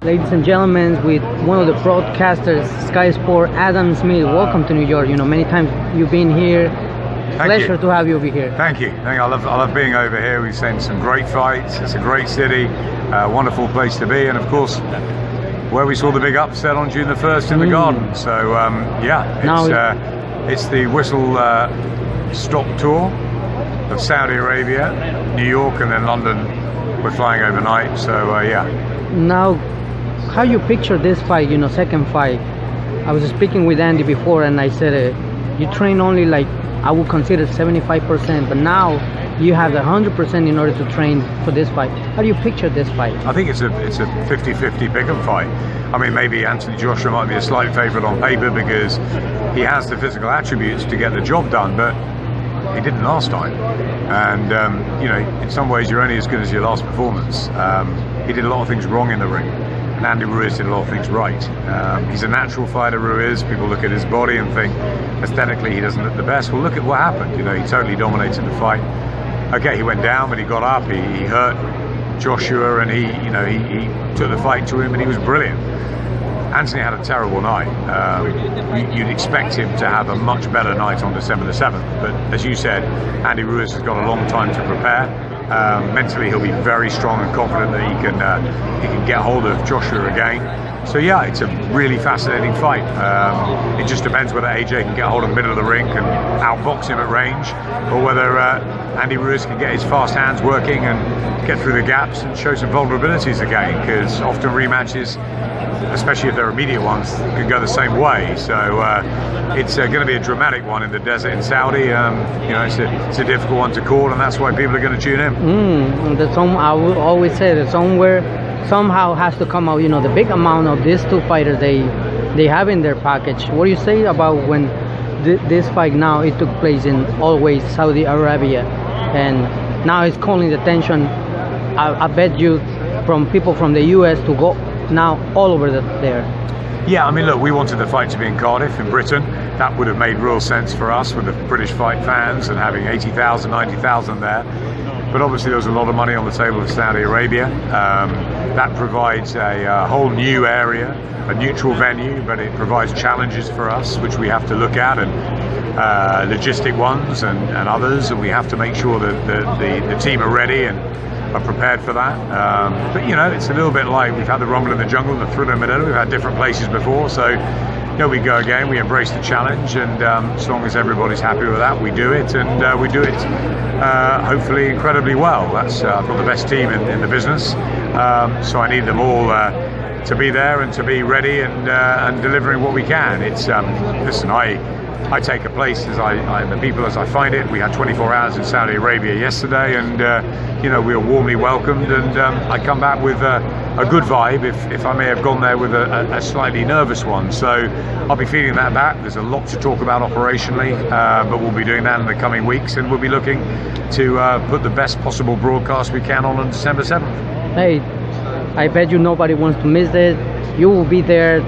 Ladies and gentlemen, with one of the broadcasters, Sky Sport, Adam Smith. Welcome to New York. You know, many times you've been here. Pleasure to have you over here. Thank you. I love being over here. We've seen some great fights. It's a great city, wonderful place to be, and of course, where we saw the big upset on June the 1st in the Garden. So it's the whistle stop tour of Saudi Arabia, New York, and then London. We're flying overnight. So Now, how you picture this fight? You know, second fight. I was speaking with Andy before, and I said you train only like I would consider 75%, but now you have the 100% in order to train for this fight. How do you picture this fight? I think it's a 50-50 pick-em fight. I mean, maybe Anthony Joshua might be a slight favourite on paper because he has the physical attributes to get the job done, but he didn't last time. And you know, in some ways, you're only as good as your last performance. He did a lot of things wrong in the ring, and Andy Ruiz did a lot of things right. He's a natural fighter, Ruiz. People look at his body and think aesthetically he doesn't look the best. Well, look at what happened. You know, he totally dominated the fight. Okay, he went down, but he got up. He hurt Joshua, and he took the fight to him, and he was brilliant. Anthony had a terrible night. You'd expect him to have a much better night on December the 7th, but as you said, Andy Ruiz has got a long time to prepare. Mentally, he'll be very strong and confident that he can get hold of Joshua again. So yeah, it's a really fascinating fight. It just depends whether AJ can get hold of the middle of the ring and outbox him at range, or whether Andy Ruiz can get his fast hands working and get through the gaps and show some vulnerabilities again, because often rematches, especially if they're immediate ones, can go the same way. So it's going to be a dramatic one in the desert in Saudi. You know, it's a difficult one to call, and that's why people are going to tune in. I will always say that somewhere, somehow has to come out. You know, the big amount of these two fighters they have in their package. What do you say about when this fight now it took place in always Saudi Arabia, and now it's calling the attention? I bet you from people from the U.S. to go now all over there. Yeah, I mean, look, we wanted the fight to be in Cardiff, in Britain. That would have made real sense for us with the British fight fans and having 80,000, 90,000 there. But obviously there was a lot of money on the table for Saudi Arabia. That provides a whole new area, a neutral venue, but it provides challenges for us, which we have to look at, and logistic ones and others, and we have to make sure that the team are ready and are prepared for that. But you know, it's a little bit like we've had the Rumble in the Jungle and the Thriller in Manila. We've had different places before, so you know, we go again, we embrace the challenge, and as long as everybody's happy with that, we do it, and we do it hopefully incredibly well. That's I've got the best team in the business, so I need them all to be there and to be ready and delivering what we can. It's listen, I take a place the people as I find it. We had 24 hours in Saudi Arabia yesterday, and you know, we were warmly welcomed, and I come back with a good vibe, if I may have gone there with a slightly nervous one. So I'll be feeding that back. There's a lot to talk about operationally, but we'll be doing that in the coming weeks, and we'll be looking to put the best possible broadcast we can on December 7th. Hey, I bet you nobody wants to miss it. You will be there.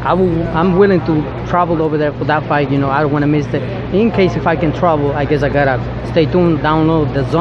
I'm willing to travel over there for that fight. You know, I don't want to miss it. In case if I can travel, I guess I gotta stay tuned, download the Zone.